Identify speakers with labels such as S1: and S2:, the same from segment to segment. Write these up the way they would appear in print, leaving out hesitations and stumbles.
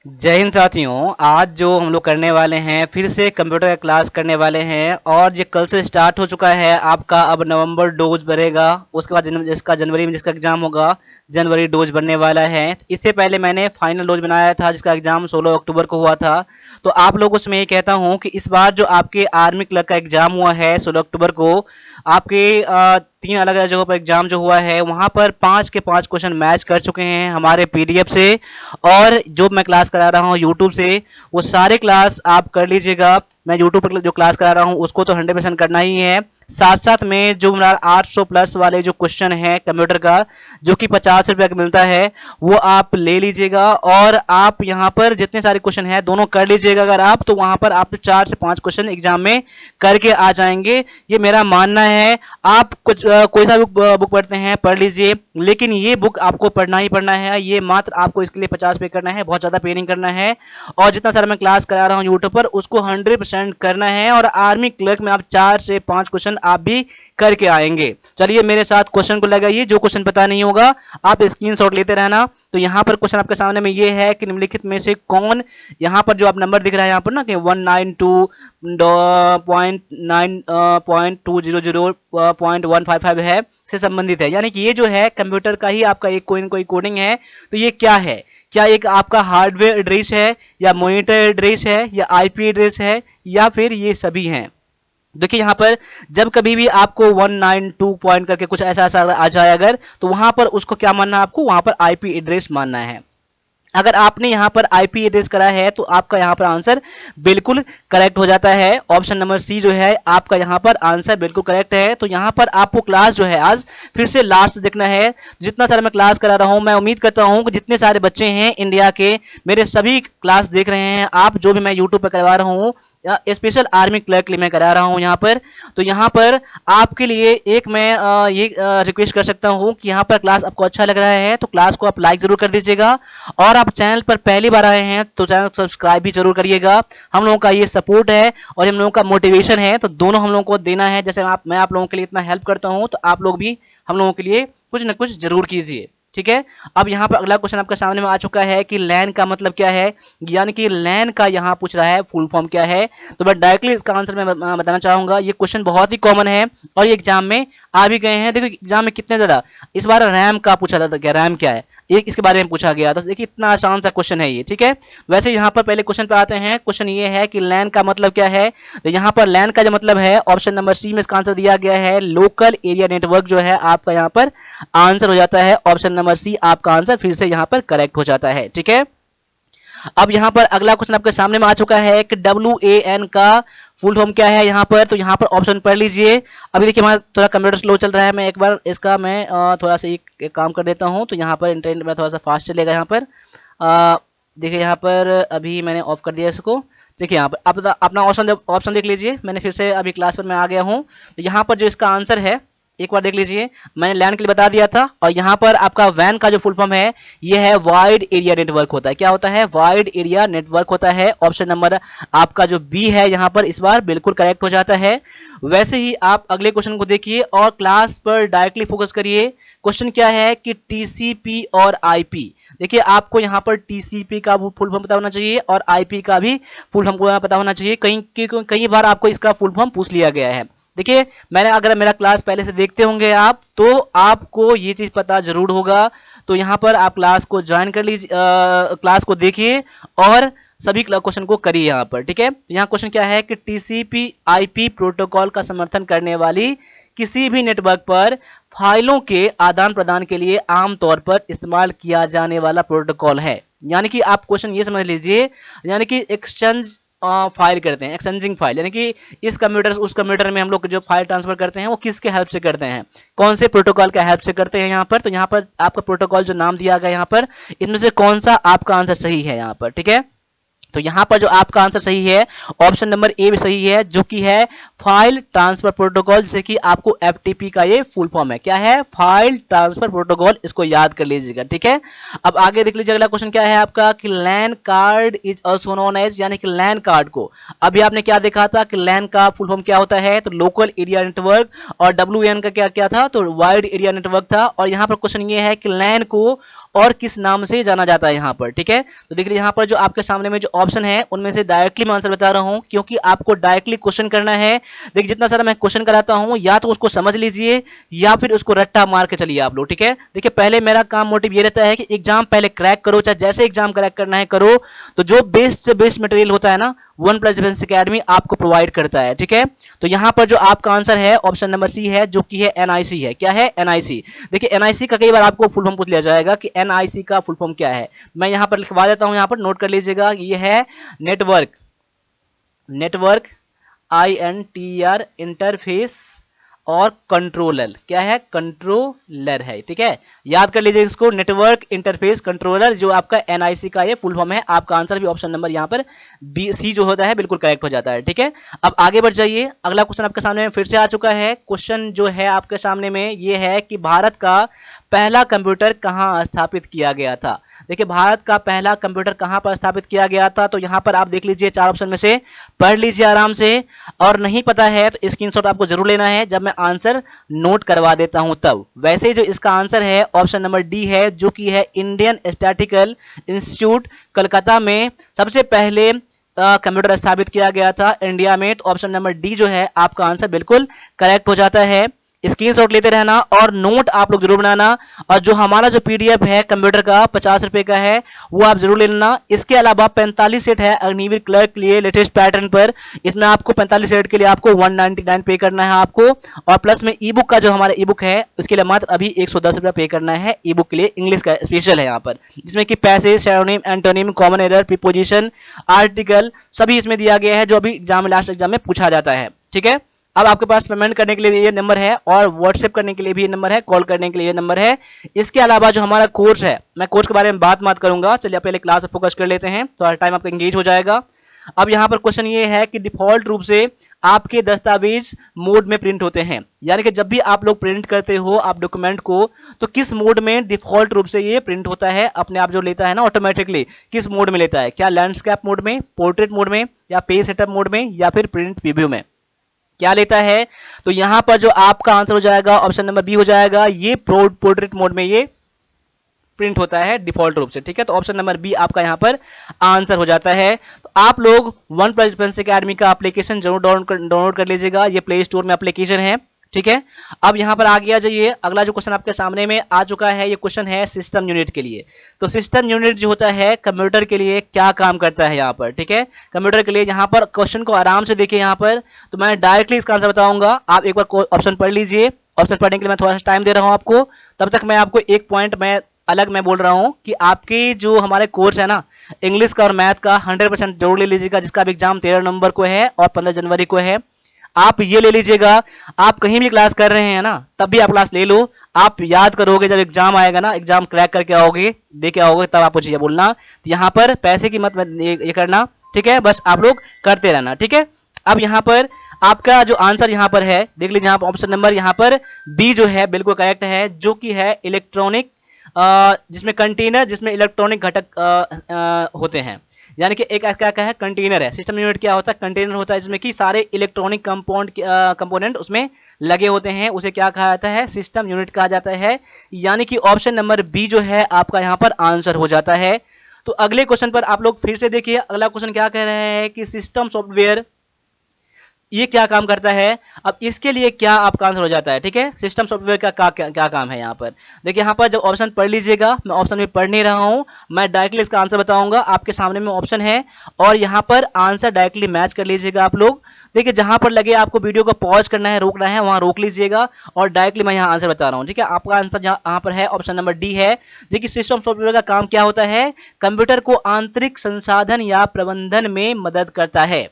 S1: जय हिंद साथियों। आज जो हम लोग करने वाले हैं फिर से कंप्यूटर का क्लास करने वाले हैं और ये कल से स्टार्ट हो चुका है आपका। अब नवंबर डोज भरेगा, उसके बाद जिसका जनवरी में जिसका एग्जाम होगा जनवरी डोज बनने वाला है। इससे पहले मैंने फाइनल डोज बनाया था जिसका एग्जाम 16 अक्टूबर को हुआ था। तो आप लोगों से मैं ये कहता हूँ कि इस बार जो आपके आर्मी क्लर्क का एग्जाम हुआ है 16 अक्टूबर को, आपके 3 अलग-अलग जगहों पर एग्जाम जो हुआ है वहाँ पर 5 के 5 क्वेश्चन मैच कर चुके हैं हमारे पीडीएफ से। और जो मैं क्लास करा रहा हूँ यूट्यूब से, वो सारे क्लास आप कर लीजिएगा। मैं यूट्यूब पर जो क्लास करा रहा हूँ उसको तो 100% करना ही है। साथ साथ में जो मेरा 800 प्लस वाले जो क्वेश्चन है कंप्यूटर का, जो कि 50 रुपये का मिलता है, वो आप ले लीजिएगा। और आप यहाँ पर जितने सारे क्वेश्चन है दोनों कर लीजिएगा अगर आप, तो वहाँ पर आप 4 से 5 क्वेश्चन एग्जाम में करके आ जाएंगे, ये मेरा मानना है। आप कुछ कोई सा बुक पढ़ते हैं पढ़ लीजिए, लेकिन ये बुक आपको पढ़ना ही पढ़ना है। ये मात्र आपको इसके लिए 50 पे करना है, बहुत ज़्यादा पे नहीं करना है। और जितना सारा मैं क्लास करा रहा हूँ यूट्यूब पर उसको 100% करना है। और आर्मी क्लर्क में आप 4 से 5 क्वेश्चन आप भी करके आएंगे। चलिए मेरे साथ क्वेश्चन को लगाइए। जो क्वेश्चन पता नहीं होगा आप स्क्रीनशॉट लेते रहना। तो यहाँ पर क्वेश्चन आपके सामने में ये है कि निम्नलिखित में से कौन, यहाँ पर जो आप नंबर दिख रहा है यहाँ पर ना कि 192.9.200.155 है से संबंधित है, यानी कि ये जो है कंप्यूटर का ही आपका एक कोई न कोई कोडिंग है। तो ये क्या है? क्या एक आपका हार्डवेयर एड्रेस है, या मॉनिटर एड्रेस है, या आईपी एड्रेस है, या फिर ये सभी हैं? देखिए यहाँ पर जब कभी भी आपको 192 पॉइंट करके कुछ ऐसा ऐसा आ जाए अगर, तो वहां पर उसको क्या मानना है? आपको वहां पर आईपी एड्रेस मानना है। अगर आपने यहाँ पर आईपी एड्रेस करा है तो आपका यहाँ पर आंसर बिल्कुल करेक्ट हो जाता है। ऑप्शन नंबर सी जो है आपका यहाँ पर आंसर बिल्कुल करेक्ट है। तो यहाँ पर आपको क्लास जो है आज फिर से लास्ट देखना है। जितना सारा मैं क्लास करा रहा हूँ, मैं उम्मीद करता हूँ कि जितने सारे बच्चे हैं इंडिया के मेरे सभी क्लास देख रहे हैं आप, जो भी मैं यूट्यूब पर करवा रहा हूँ स्पेशल आर्मी क्लर्क के लिए मैं करा रहा हूँ यहाँ पर। तो यहाँ पर आपके लिए एक मैं ये रिक्वेस्ट कर सकता हूँ कि यहाँ पर क्लास आपको अच्छा लग रहा है तो क्लास को आप लाइक जरूर कर दीजिएगा। और आप चैनल पर पहली बार आए हैं तो चैनल को सब्सक्राइब भी जरूर करिएगा। हम लोगों का ये सपोर्ट है और हम लोगों का मोटिवेशन है, तो दोनों हम लोगों को देना है। जैसे मैं आप लोगों के लिए इतना हेल्प करता हूँ, तो आप लोग भी हम लोगों के लिए कुछ ना कुछ जरूर कीजिए, ठीक है। अब यहाँ पर अगला क्वेश्चन आपके सामने में आ चुका है कि लैन का मतलब क्या है, यानी कि लैन का यहाँ पूछ रहा है फुल फॉर्म क्या है। तो मैं डायरेक्टली इसका आंसर मैं बताना चाहूंगा। ये क्वेश्चन बहुत ही कॉमन है और ये एग्जाम में आ भी गए हैं। देखो एग्जाम में कितने ज्यादा इस बार रैम का पूछा था, क्या रैम क्या है एक इसके बारे में पूछा गया। तो देखिए इतना आसान सा क्वेश्चन है ये, ठीक है। वैसे यहाँ पर पहले क्वेश्चन पे आते हैं। क्वेश्चन ये है कि लैन का मतलब क्या है। तो यहाँ पर लैन का जो मतलब है ऑप्शन नंबर सी में इसका आंसर दिया गया है, लोकल एरिया नेटवर्क जो है आपका यहाँ पर आंसर हो जाता है। ऑप्शन नंबर सी आपका आंसर फिर से यहाँ पर करेक्ट हो जाता है, ठीक है। अब यहाँ पर अगला क्वेश्चन आपके सामने में आ चुका है कि WAN का फुल फॉर्म क्या है यहाँ पर। तो यहाँ पर ऑप्शन पढ़ लीजिए। अभी देखिए हमारा थोड़ा कंप्यूटर स्लो चल रहा है, मैं एक बार इसका मैं थोड़ा सा एक काम कर देता हूँ। तो यहाँ पर इंटरनेट में थोड़ा सा फास्ट चलेगा यहाँ पर। देखिए यहाँ पर अभी मैंने ऑफ कर दिया इसको। देखिए यहाँ पर आप अपना ऑप्शन देख लीजिए। मैंने फिर से अभी क्लास पर मैं आ गया हूँ। तो यहाँ पर जो इसका आंसर है एक बार देख लीजिए, मैंने लैन के लिए बता दिया था। और यहाँ पर आपका वैन का जो फुल फॉर्म है ये है वाइड एरिया नेटवर्क होता है। क्या होता है? वाइड एरिया नेटवर्क होता है। ऑप्शन नंबर आपका जो बी है यहाँ पर इस बार बिल्कुल करेक्ट हो जाता है। वैसे ही आप अगले क्वेश्चन को देखिए और क्लास पर डायरेक्टली फोकस करिए। क्वेश्चन क्या है कि टीसीपी और आईपी। देखिए आपको यहाँ पर टीसीपी का फुल फॉर्म पता होना चाहिए और आईपी का भी फुल फॉर्म पता होना चाहिए। कई बार आपको इसका फुल फॉर्म पूछ लिया गया है। देखिए मैंने अगर मेरा क्लास पहले से देखते होंगे आप, तो आपको ये चीज पता जरूर होगा। तो यहाँ पर आप क्लास को ज्वाइन कर लीजिए, क्लास को देखिए और सभी क्वेश्चन को करिए यहाँ पर, ठीक है। तो यहाँ क्वेश्चन क्या है कि टीसीपी आईपी प्रोटोकॉल का समर्थन करने वाली किसी भी नेटवर्क पर फाइलों के आदान प्रदान के लिए आमतौर पर इस्तेमाल किया जाने वाला प्रोटोकॉल है। यानी कि आप क्वेश्चन ये समझ लीजिए, यानी कि एक्सचेंज फाइल करते हैं, एक्सचेंजिंग फाइल, यानी कि इस कंप्यूटर उस कंप्यूटर में हम लोग जो फाइल ट्रांसफर करते हैं वो किसके हेल्प से करते हैं, कौन से प्रोटोकॉल के हेल्प से करते हैं यहाँ पर। तो यहाँ पर आपका प्रोटोकॉल जो नाम दिया गया यहाँ पर, इनमें से कौन सा आपका आंसर सही है यहाँ पर, ठीक है। तो यहाँ पर जो आपका आंसर सही है ऑप्शन नंबर ए भी सही है, जो कि है फाइल ट्रांसफर प्रोटोकॉल, जिसे कि आपको एफटीपी का ये फुल फॉर्म है। क्या है? File transfer protocol. इसको याद कर लीजिएगा, ठीक है। अब आगे देख लीजिए अगला क्वेश्चन क्या है आपका कि LAN card is also known as, यानी कि लैन कार्ड को अभी आपने क्या देखा था कि लैन का फुल फॉर्म क्या होता है, तो लोकल एरिया नेटवर्क। और WAN का क्या क्या था, तो वाइड एरिया नेटवर्क था। और यहाँ पर क्वेश्चन ये है कि लैन को और किस नाम से जाना जाता है यहाँ पर, ठीक है। तो देख लीजिए यहाँ पर जो आपके सामने में जो ऑप्शन है उनमें से डायरेक्टली मैं आंसर बता रहा हूँ, क्योंकि आपको डायरेक्टली क्वेश्चन करना है। देखिए जितना सारा मैं क्वेश्चन कराता हूँ या तो उसको समझ लीजिए या फिर उसको रट्टा मार के चलिए आप लोग, ठीक है। देखिए पहले मेरा काम मोटिव ये रहता है कि एग्जाम पहले क्रैक करो, चाहे जैसे एग्जाम क्रैक करना है करो। तो जो बेस्ट से बेस्ट मटेरियल होता है ना, वन प्लस डिफेंस एकेडमी आपको प्रोवाइड करता है, ठीक है। तो यहाँ पर जो आपका आंसर है ऑप्शन नंबर सी है, जो कि है एनआईसी है। क्या है? एनआईसी। देखिए एनआईसी का कई बार आपको फुल फॉर्म पूछ लिया जाएगा कि एनआईसी का फुल फॉर्म क्या है। मैं यहाँ पर लिखवा देता हूँ, यहाँ पर नोट कर लीजिएगा। ये है नेटवर्क INTR इंटरफेस और कंट्रोलर। क्या है? कंट्रोलर है, ठीक है। याद कर लीजिए इसको, नेटवर्क इंटरफेस कंट्रोलर, जो आपका एनआईसी का ये फुल फॉर्म है। आपका आंसर भी ऑप्शन नंबर यहाँ पर बी सी जो होता है बिल्कुल करेक्ट हो जाता है, ठीक है। अब आगे बढ़ जाइए, अगला क्वेश्चन आपके सामने फिर से आ चुका है। क्वेश्चन जो है आपके सामने में ये है कि भारत का पहला कंप्यूटर कहाँ स्थापित किया गया था। देखिए भारत का पहला कंप्यूटर कहाँ पर स्थापित किया गया था, तो यहाँ पर आप देख लीजिए, चार ऑप्शन में से पढ़ लीजिए आराम से, और नहीं पता है तो स्क्रीनशॉट आपको जरूर लेना है जब मैं आंसर नोट करवा देता हूं तब। वैसे जो इसका आंसर है ऑप्शन नंबर डी है, जो कि है इंडियन स्टैटिस्टिकल इंस्टीट्यूट कलकत्ता में सबसे पहले कंप्यूटर स्थापित किया गया था इंडिया में। तो ऑप्शन नंबर डी जो है आपका आंसर बिल्कुल करेक्ट हो जाता है। स्क्रीनशॉट लेते रहना और नोट आप लोग जरूर बनाना, और जो हमारा जो पीडीएफ है कंप्यूटर का 50 रुपए का है वो आप जरूर ले लेना। इसके अलावा 45 सेट है अग्निवीर क्लर्क के लिए लेटेस्ट पैटर्न पर, इसमें आपको 45 सेट के लिए आपको 199 पे करना है आपको, और प्लस में ई बुक का जो हमारा ई बुक है उसके लिए मात्र अभी 110 रुपया पे करना है। ई बुक के लिए इंग्लिश का स्पेशल है यहाँ पर, जिसमें कि passage, synonym, antonym, common error, preposition, article सभी इसमें दिया गया है, जो अभी एग्जाम में लास्ट एग्जाम में पूछा जाता है, ठीक है। अब आपके पास पेमेंट करने के लिए ये नंबर है, और व्हाट्सएप करने के लिए भी ये नंबर है, कॉल करने के लिए ये नंबर है। इसके अलावा जो हमारा कोर्स है, मैं कोर्स के बारे में बात करूंगा, चलिए पहले क्लास पर फोकस कर लेते हैं, तो टाइम आपका एंगेज हो जाएगा। अब यहाँ पर क्वेश्चन ये है कि डिफॉल्ट रूप से आपके दस्तावेज मोड में प्रिंट होते हैं, यानी कि जब भी आप लोग प्रिंट करते हो आप डॉक्यूमेंट को, तो किस मोड में डिफॉल्ट रूप से ये प्रिंट होता है, अपने आप जो लेता है ना ऑटोमेटिकली, किस मोड में लेता है? क्या लैंडस्केप मोड में, पोर्ट्रेट मोड में, या पेज सेटअप मोड में, या फिर प्रिंट प्रीव्यू में क्या लेता है? तो यहां पर जो आपका आंसर हो जाएगा ऑप्शन नंबर बी हो जाएगा, ये पोर्ट्रेट मोड में ये प्रिंट होता है डिफॉल्ट रूप से, ठीक है। तो ऑप्शन नंबर बी आपका यहां पर आंसर हो जाता है। तो आप लोग वन प्लस डिफेंस एकेडमी का एप्लीकेशन जरूर डाउनलोड कर लीजिएगा, ये प्ले स्टोर में एप्लीकेशन है, ठीक है। अब यहां पर आगे आ जाइए, अगला जो क्वेश्चन आपके सामने में आ चुका है, ये क्वेश्चन है सिस्टम यूनिट के लिए। तो सिस्टम यूनिट जो होता है कंप्यूटर के लिए क्या काम करता है यहाँ पर, ठीक है। कंप्यूटर के लिए यहाँ पर क्वेश्चन को आराम से देखिए यहाँ पर, तो मैं डायरेक्टली इसका आंसर बताऊंगा, आप एक बार ऑप्शन पढ़ लीजिए। ऑप्शन पढ़ने के लिए मैं थोड़ा सा टाइम दे रहा हूँ आपको, तब तक मैं आपको एक पॉइंट मैं अलग मैं बोल रहा हूँ कि आपके जो हमारे कोर्स है ना इंग्लिश का और मैथ का 100% जरूर ले लीजिएगा, जिसका एग्जाम 13 नवंबर को है और 15 जनवरी को है। आप ये ले लीजिएगा, आप कहीं भी क्लास कर रहे हैं ना तब भी आप क्लास ले लो, आप याद करोगे, जब एग्जाम आएगा ना, एग्जाम क्रैक करके आओगे, दे के आओगे, तब आप मुझे बोलना। तो यहाँ पर पैसे की मत ये करना, ठीक है, बस आप लोग करते रहना, ठीक है। अब यहाँ पर आपका जो आंसर यहाँ पर है, देख लीजिए यहाँ पर ऑप्शन नंबर यहाँ पर बी जो है बिल्कुल करेक्ट है, जो कि है इलेक्ट्रॉनिक, जिसमें कंटेनर, जिसमें इलेक्ट्रॉनिक घटक होते हैं, यानी कि एक क्या है, कंटेनर है। सिस्टम यूनिट क्या होता है? कंटेनर होता है, जिसमें कि सारे इलेक्ट्रॉनिक कंपोनेंट उसमें लगे होते हैं, उसे क्या कहा जाता है? सिस्टम यूनिट कहा जाता है। यानी कि ऑप्शन नंबर बी जो है आपका यहाँ पर आंसर हो जाता है। तो अगले क्वेश्चन पर आप लोग फिर से देखिए, अगला क्वेश्चन क्या कह रहा है कि सिस्टम सॉफ्टवेयर ये क्या काम करता है। अब इसके लिए क्या आपका आंसर हो जाता है, ठीक है। सिस्टम सॉफ्टवेयर का क्या काम है यहाँ पर, देखिए यहाँ पर जब ऑप्शन पढ़ लीजिएगा, मैं ऑप्शन में पढ़ नहीं रहा हूँ, मैं डायरेक्टली इसका आंसर बताऊंगा, आपके सामने में ऑप्शन है, और यहाँ पर आंसर डायरेक्टली मैच कर लीजिएगा आप लोग। देखिए जहां पर लगे आपको वीडियो को पॉज करना है, रोकना है, वहां रोक लीजिएगा, और डायरेक्टली मैं यहाँ आंसर बता रहा हूँ, ठीक है। आपका आंसर यहाँ पर है ऑप्शन नंबर डी है। देखिए सिस्टम सॉफ्टवेयर का काम क्या होता है? कंप्यूटर को आंतरिक संसाधन या प्रबंधन में मदद करता है।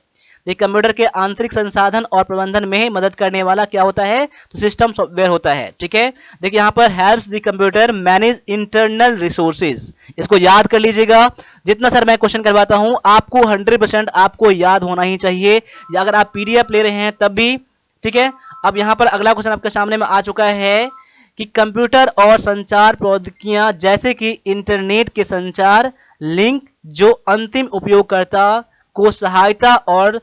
S1: देखिए कंप्यूटर के आंतरिक संसाधन और प्रबंधन में मदद करने वाला क्या होता है? तो सिस्टम सॉफ्टवेयर होता है, ठीक है। देखिए यहाँ पर helps the computer manage internal resources, इसको याद कर लीजिएगा। जितना सर मैं क्वेश्चन करवाता हूं आपको 100% आपको याद होना ही चाहिए, या अगर आप पीडीएफ ले रहे हैं तब भी, ठीक है। अब यहाँ पर अगला क्वेश्चन आपके सामने में आ चुका है कि कंप्यूटर और संचार प्रौद्योगिकियां जैसे कि इंटरनेट के संचार लिंक जो अंतिम उपयोगकर्ता को सहायता और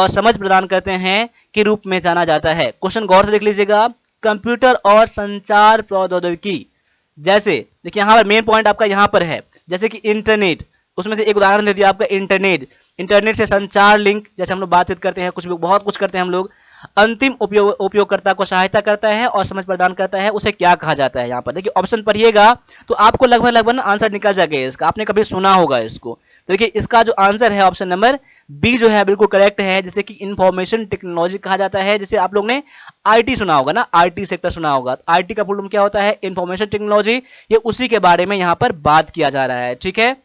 S1: समझ प्रदान करते हैं के रूप में जाना जाता है। क्वेश्चन गौर से देख लीजिएगा, कंप्यूटर और संचार प्रौद्योगिकी जैसे देखिए यहाँ पर मेन पॉइंट आपका यहाँ पर है, जैसे कि इंटरनेट, उसमें से एक उदाहरण दे दिया आपका इंटरनेट। इंटरनेट से संचार लिंक, जैसे हम लोग बातचीत करते हैं, कुछ भी बहुत कुछ करते हैं हम लोग, अंतिम उपयोगकर्ता को सहायता करता है और समझ प्रदान करता है, उसे क्या कहा जाता है। यहाँ पर देखिए ऑप्शन पढ़िएगा तो आपको लगभग लगभग आंसर निकल जाएगा इसका, आपने कभी सुना होगा इसको। तो देखिए इसका जो आंसर है ऑप्शन नंबर बी जो है बिल्कुल करेक्ट है, जैसे कि इंफॉर्मेशन टेक्नोलॉजी कहा जाता है। जैसे आप लोग ने आईटी सुना होगा ना, आईटी सेक्टर सुना होगा, तो आईटी का फुल फॉर्म क्या होता है, इंफॉर्मेशन टेक्नोलॉजी। ये उसी के बारे में यहाँ पर बात किया जा रहा है, ठीक है।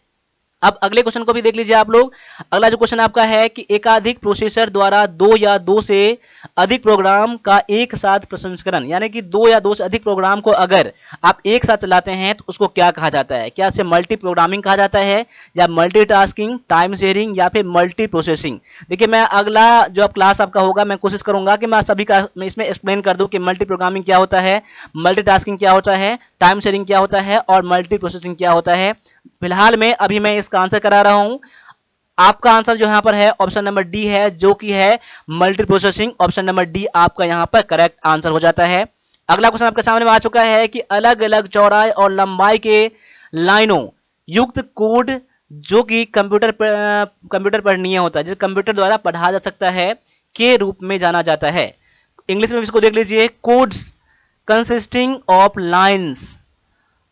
S1: अब अगले क्वेश्चन को भी देख लीजिए आप लोग। अगला जो क्वेश्चन आपका है कि एकाधिक प्रोसेसर द्वारा दो या दो से अधिक प्रोग्राम का एक साथ प्रसंस्करण, यानी कि दो या दो से अधिक प्रोग्राम को अगर आप एक साथ चलाते हैं तो उसको क्या कहा जाता है। क्या इसे मल्टी प्रोग्रामिंग कहा जाता है, या मल्टीटास्किंग, टाइम शेयरिंग, या फिर मल्टी प्रोसेसिंग। देखिए मैं अगला जो अब क्लास आपका होगा, मैं कोशिश करूंगा कि मैं सभी का मैं इसमें एक्सप्लेन कर दूं कि मल्टी प्रोग्रामिंग क्या होता है, मल्टीटास्किंग क्या होता है, टाइम शेयरिंग क्या होता है और मल्टी प्रोसेसिंग क्या होता है। फिलहाल में अभी मैं इसका आंसर करा रहा हूं। आपका आंसर जो यहां पर है ऑप्शन नंबर डी है, जो कि है multi processing. Option number D आपका यहां पर करेक्ट आंसर हो जाता है। अगला क्वेश्चन आपके सामने में आ चुका है कि अलग अलग चौड़ाई और लंबाई के लाइनों युक्त कोड जो कि कंप्यूटर पढ़नीय होता है, जो कंप्यूटर द्वारा पढ़ा जा सकता है, के रूप में जाना जाता है। इंग्लिश में इसको देख लीजिए, codes consisting of lines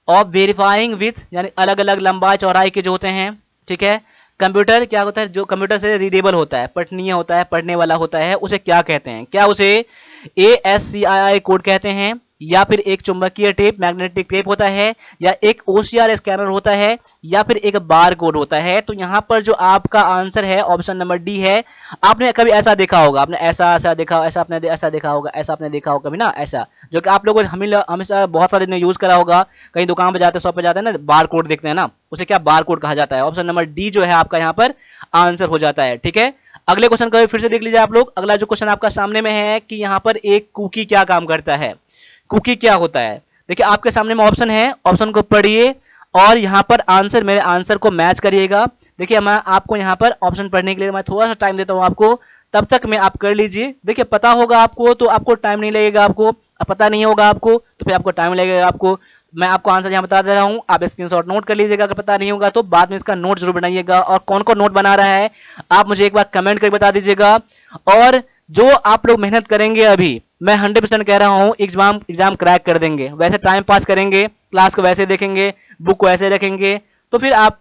S1: of verifying with, यानी अलग अलग लंबाई चौड़ाई के जो होते हैं, ठीक है। कंप्यूटर क्या होता है, जो कंप्यूटर से रीडेबल होता है, पठनीय होता है, पढ़ने वाला होता है, उसे क्या कहते हैं। क्या उसे ASCII कोड कहते हैं, या फिर एक चुंबकीय टेप मैग्नेटिक टेप होता है, या एक OCR स्कैनर होता है, या फिर एक बार कोड होता है। तो यहाँ पर जो आपका आंसर है ऑप्शन नंबर डी है। आपने कभी ऐसा देखा होगा, आपने ऐसा ऐसा देखा, ऐसा आपने ऐसा देखा होगा, ऐसा आपने देखा होगा कभी ना, ऐसा जो कि आप लोगों ने हमेशा बहुत सारे ने यूज करा होगा। कहीं दुकान पे जाते हैं, शॉप पे जाते हैं ना, बार कोड देखते हैं ना, उसे क्या बार कोड कहा जाता है। ऑप्शन नंबर डी जो है आपका यहाँ पर आंसर हो जाता है, ठीक है। अगले क्वेश्चन को फिर से देख लीजिए आप लोग। अगला जो क्वेश्चन आपका सामने में है कि यहाँ पर एक कुकी क्या काम करता है, कुकी क्या होता है। देखिए आपके सामने में ऑप्शन है, ऑप्शन को पढ़िए और यहाँ पर आंसर, मेरे आंसर को मैच करिएगा। देखिए मैं आपको यहाँ पर ऑप्शन पढ़ने के लिए मैं थोड़ा सा टाइम देता हूँ आपको, तब तक में आप कर लीजिए। देखिए पता होगा आपको तो आपको टाइम नहीं लगेगा, आपको पता नहीं होगा आपको तो फिर आपको टाइम लगेगा। आपको मैं आपको आंसर यहाँ बता दे रहा हूँ, आप स्क्रीनशॉट नोट कर लीजिएगा। अगर पता नहीं होगा तो बाद में इसका नोट जरूर बनाइएगा। और कौन कौन नोट बना रहा है आप मुझे एक बार कमेंट करके बता दीजिएगा। और जो आप लोग मेहनत करेंगे अभी, मैं 100% कह रहा हूँ एग्जाम क्रैक कर देंगे। वैसे टाइम पास करेंगे, क्लास को वैसे देखेंगे, बुक को ऐसे रखेंगे, तो फिर आप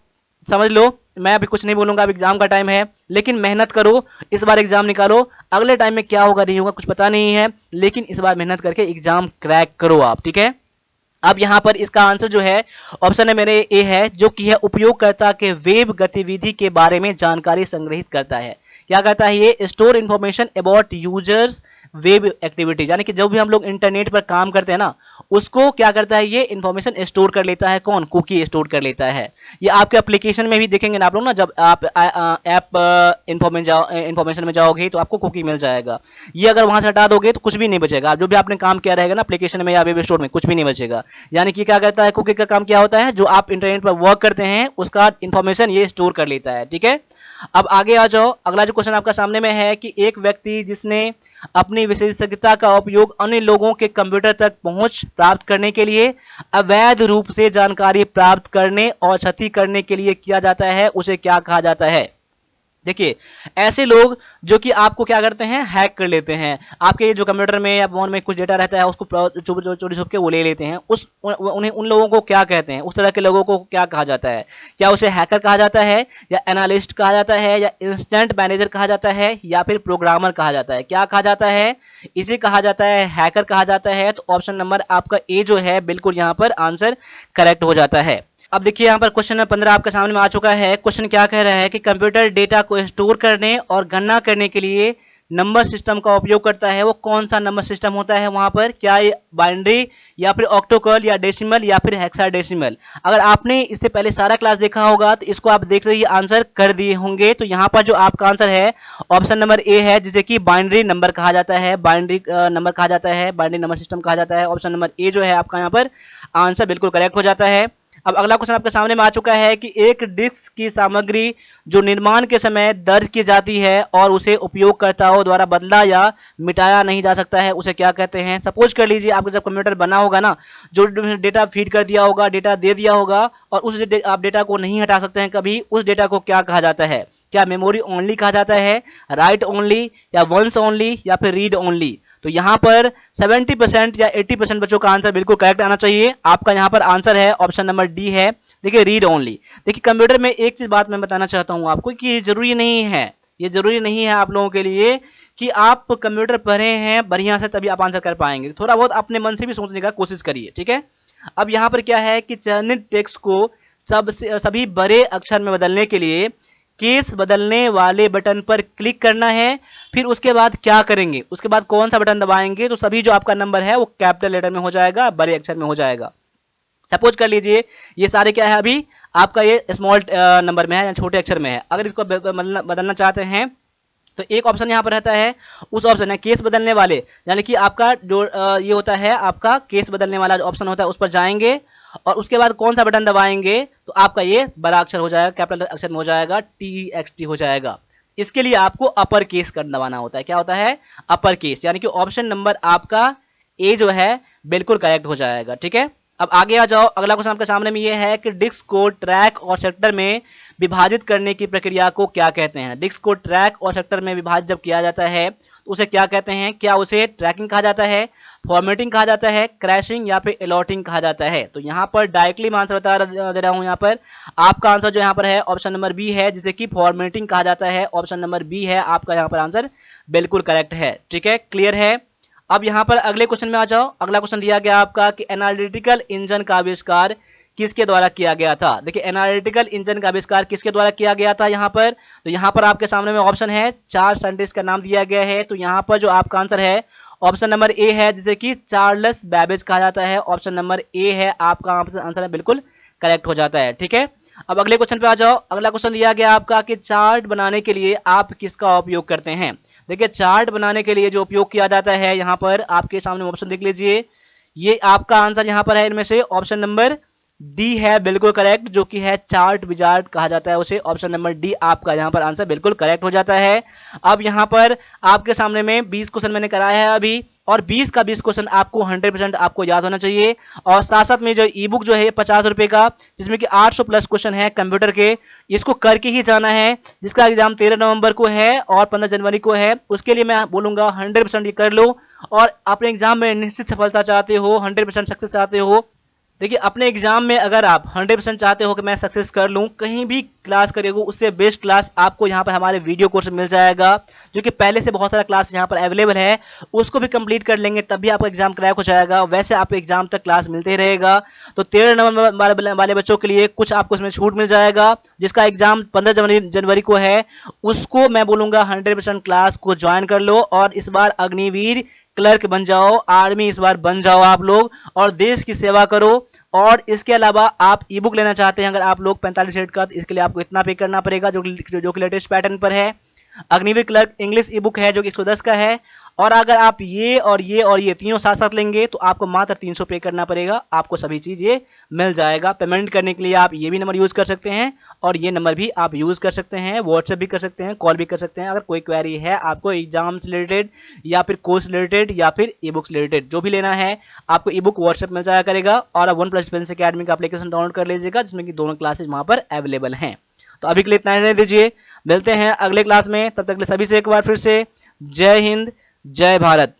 S1: समझ लो मैं अभी कुछ नहीं बोलूंगा। अब एग्जाम का टाइम है, लेकिन मेहनत करो, इस बार एग्जाम निकालो। अगले टाइम में क्या होगा नहीं होगा कुछ पता नहीं है, लेकिन इस बार मेहनत करके एग्जाम क्रैक करो आप, ठीक है। अब यहाँ पर इसका आंसर जो है ऑप्शन है मेरे ए है, जो कि है उपयोगकर्ता के वेब गतिविधि के बारे में जानकारी संग्रहित करता है। क्या करता है ये, store information about users web activity, यानी कि जब भी हम लोग इंटरनेट पर काम करते हैं ना, उसको क्या करता है ये इंफॉर्मेशन स्टोर कर लेता है। कौन, कुकी स्टोर कर लेता है। ये आपके एप्लीकेशन में भी देखेंगे ना आप लोग ना, जब आप ऐप इंफॉर्मेशन में जाओगे तो आपको कुकी मिल जाएगा। ये अगर वहां से हटा दोगे तो कुछ भी नहीं बचेगा, जो भी आपने काम किया रहेगा ना एप्लीकेशन में या वेब स्टोर में, कुछ भी नहीं बचेगा। यानी कि क्या करता है, कुकी का काम क्या होता है, जो आप इंटरनेट पर वर्क करते हैं उसका इंफॉर्मेशन ये स्टोर कर लेता है, ठीक है। अब आगे आ जाओ। अगला जो क्वेश्चन आपका सामने में है कि एक व्यक्ति जिसने अपनी विशेषज्ञता का उपयोग अन्य लोगों के कंप्यूटर तक पहुंच प्राप्त करने के लिए, अवैध रूप से जानकारी प्राप्त करने और क्षति करने के लिए किया जाता है, उसे क्या कहा जाता है। देखिए ऐसे लोग जो कि आपको क्या करते हैं, हैक कर लेते हैं। आपके जो कंप्यूटर में या फोन में कुछ डेटा रहता है उसको चोरी छुप के वो ले लेते हैं। उन्हें उन लोगों को क्या कहते हैं, उस तरह के लोगों को क्या कहा जाता है। क्या उसे हैकर कहा जाता है, या एनालिस्ट कहा जाता है, या इंस्टेंट मैनेजर कहा जाता है, या फिर प्रोग्रामर कहा जाता है। क्या कहा जाता है, इसे कहा जाता है हैकर कहा जाता है। तो ऑप्शन नंबर आपका ए जो है बिल्कुल यहाँ पर आंसर करेक्ट हो जाता है। अब देखिए यहाँ पर क्वेश्चन नंबर 15 आपके सामने में आ चुका है। क्वेश्चन क्या कह रहा है कि कंप्यूटर डेटा को स्टोर करने और गणना करने के लिए नंबर सिस्टम का उपयोग करता है। वो कौन सा नंबर सिस्टम होता है वहां पर, क्या ये बाइनरी, या फिर ऑक्टोकल, या डेसिमल, या फिर हेक्साडेसिमल। अगर आपने इससे पहले सारा क्लास देखा होगा तो इसको आप देख रही आंसर कर दिए होंगे। तो यहाँ पर जो आपका आंसर है ऑप्शन नंबर ए है, जिसे कि बाइनरी नंबर कहा जाता है, बाइनरी नंबर कहा जाता है, बाइनरी नंबर सिस्टम कहा जाता है। ऑप्शन नंबर ए जो है आपका यहाँ पर आंसर बिल्कुल करेक्ट हो जाता है। अब अगला क्वेश्चन आपके सामने में आ चुका है कि एक डिस्क की सामग्री जो निर्माण के समय दर्ज की जाती है और उसे उपयोगकर्ताओं द्वारा बदला या मिटाया नहीं जा सकता है, उसे क्या कहते हैं। सपोज कर लीजिए आपका जब कंप्यूटर बना होगा ना, जो डेटा फीड कर दिया होगा, डेटा दे दिया होगा और उस आप डेटा को नहीं हटा सकते हैं कभी, उस डेटा को क्या कहा जाता है। क्या मेमोरी ओनली कहा जाता है, राइट ओनली, या वंस ओनली, या फिर रीड ओनली। तो यहाँ पर 70% या 80% बच्चों का आंसर बिल्कुल करेक्ट आना चाहिए। आपका यहाँ पर आंसर है ऑप्शन नंबर डी है। देखिए रीड ओनली। देखिए कंप्यूटर में एक चीज बात मैं बताना चाहता हूँ आपको कि ये जरूरी नहीं है, ये जरूरी नहीं है आप लोगों के लिए कि आप कंप्यूटर पढ़े हैं बढ़िया से तभी आप आंसर कर पाएंगे। थोड़ा बहुत अपने मन से भी सोचने का कोशिश करिए, ठीक है। अब यहाँ पर क्या है कि चयनित टेक्स्ट को सभी बड़े अक्षर में बदलने के लिए केस बदलने वाले बटन पर क्लिक करना है। फिर उसके बाद क्या करेंगे, उसके बाद कौन सा बटन दबाएंगे, तो सभी जो आपका नंबर है वो कैपिटल लेटर में हो जाएगा, बड़े अक्षर में हो जाएगा। सपोज कर लीजिए ये सारे क्या है, अभी आपका ये स्मॉल नंबर में है या छोटे अक्षर में है। अगर इसको बदलना चाहते हैं तो एक ऑप्शन यहाँ पर रहता है, उस ऑप्शन है केस बदलने वाले, यानी कि आपका जो ये होता है आपका केस बदलने वाला जो ऑप्शन होता है उस पर जाएंगे और उसके बाद कौन सा बटन दबाएंगे तो आपका ये बड़ा अक्षर हो जाएगा, कैपिटल अक्षर में हो जाएगा, TXT हो जाएगा। इसके लिए आपको अपर केस कर दबाना होता है। क्या होता है, अपर केस, यानी कि ऑप्शन नंबर आपका ए जो है बिल्कुल करेक्ट हो जाएगा, ठीक है। अब आगे आ जाओ, अगला क्वेश्चन आपके सामने में ये है कि डिस्क को ट्रैक और सेक्टर में विभाजित करने की प्रक्रिया को क्या कहते हैं। डिस्क को ट्रैक और सेक्टर में विभाजित जब किया जाता है तो उसे क्या कहते हैं। क्या उसे ट्रैकिंग कहा जाता है, फॉर्मेटिंग कहा जाता है, क्रैशिंग या फिर अलॉटिंग कहा जाता है। तो यहाँ पर डायरेक्टली मैं आंसर बता दे रहा हूँ। यहाँ पर आपका आंसर जो यहाँ पर है ऑप्शन नंबर बी है, जिसे कि फॉर्मेटिंग कहा जाता है। ऑप्शन नंबर बी है आपका यहाँ पर आंसर बिल्कुल करेक्ट है, ठीक है, क्लियर है। अब यहाँ पर अगले क्वेश्चन में आ जाओ। अगला क्वेश्चन दिया गया आपका कि एनालिटिकल इंजन का आविष्कार किसके द्वारा किया गया था। देखिए एनालिटिकल इंजन का आविष्कार किसके द्वारा किया गया था यहाँ पर, तो यहाँ पर आपके सामने में ऑप्शन है, 4 साइंटिस्ट का नाम दिया गया है। तो यहाँ पर जो आपका आंसर है ऑप्शन नंबर ए है, जिसे कि चार्ल्स बैबेज कहा जाता है। ऑप्शन नंबर ए है आपका आंसर है, बिल्कुल करेक्ट हो जाता है, ठीक है। अब अगले क्वेश्चन पे आ जाओ। अगला क्वेश्चन दिया गया आपका कि चार्ट बनाने के लिए आप किसका उपयोग करते हैं। देखिए चार्ट बनाने के लिए जो उपयोग किया जाता है यहाँ पर आपके सामने ऑप्शन देख लीजिए, ये आपका आंसर यहाँ पर है इनमें से ऑप्शन नंबर डी है बिल्कुल करेक्ट, जो कि है चार्ट विजार्ड कहा जाता है उसे। ऑप्शन नंबर डी आपका यहाँ पर आंसर बिल्कुल करेक्ट हो जाता है। अब यहाँ पर आपके सामने में 20 क्वेश्चन मैंने कराया है अभी, और 20 का 20 क्वेश्चन आपको 100% आपको याद होना चाहिए। और साथ साथ में जो ई बुक जो है 50 रुपए का, जिसमें कि 800 प्लस क्वेश्चन है कंप्यूटर के, इसको करके ही जाना है, जिसका एग्जाम 13 नवंबर को है और 15 जनवरी को है। उसके लिए मैं बोलूंगा 100% ये कर लो और अपने एग्जाम में निश्चित सफलता चाहते हो, 100% सक्सेस चाहते हो। देखिए अपने एग्जाम में अगर आप 100% चाहते हो कि मैं सक्सेस कर लूं, कहीं भी क्लास करेगा उससे बेस्ट क्लास आपको यहाँ पर हमारे वीडियो कोर्स मिल जाएगा, जो कि पहले से बहुत सारा क्लास यहाँ पर अवेलेबल है। उसको भी कंप्लीट कर लेंगे तब भी आपका एग्जाम क्रैक हो जाएगा। वैसे आपको एग्जाम तक क्लास मिलते ही रहेगा। तो 13 नवंबर वाले बच्चों के लिए कुछ आपको इसमें छूट मिल जाएगा। जिसका एग्जाम 15 जनवरी को है, उसको मैं बोलूंगा 100% क्लास को ज्वाइन कर लो और इस बार अग्निवीर क्लर्क बन जाओ, आर्मी इस बार बन जाओ आप लोग, और देश की सेवा करो। और इसके अलावा आप ई बुक लेना चाहते हैं अगर आप लोग 45 रेट का, तो इसके लिए आपको इतना पे करना पड़ेगा, जो कि लेटेस्ट पैटर्न पर है। अग्निवीर क्लर्क इंग्लिश ई बुक है जो कि 110 का है। और अगर आप ये और ये तीनों साथ साथ लेंगे तो आपको मात्र 300 पे करना पड़ेगा, आपको सभी चीज ये मिल जाएगा। पेमेंट करने के लिए आप ये भी नंबर यूज कर सकते हैं और ये नंबर भी आप यूज कर सकते हैं, व्हाट्सएप भी कर सकते हैं, कॉल भी कर सकते हैं। अगर कोई क्वेरी है आपको एग्जाम से रिलेटेड या फिर कोर्स रिलेटेड या फिर ई बुक्स रिलेटेड, जो भी लेना है आपको ई बुक व्हाट्सएप मिल जाया करेगा। और वन प्लस डिफेंस अकेडमी का एप्लीकेशन डाउनलोड कर लीजिएगा, जिसमें कि दोनों क्लासेज वहां पर अवेलेबल हैं। तो अभी के लिए इतना रहने दीजिए, मिलते हैं अगले क्लास में। तब तक के लिए सभी से एक बार फिर से जय हिंद, जय भारत।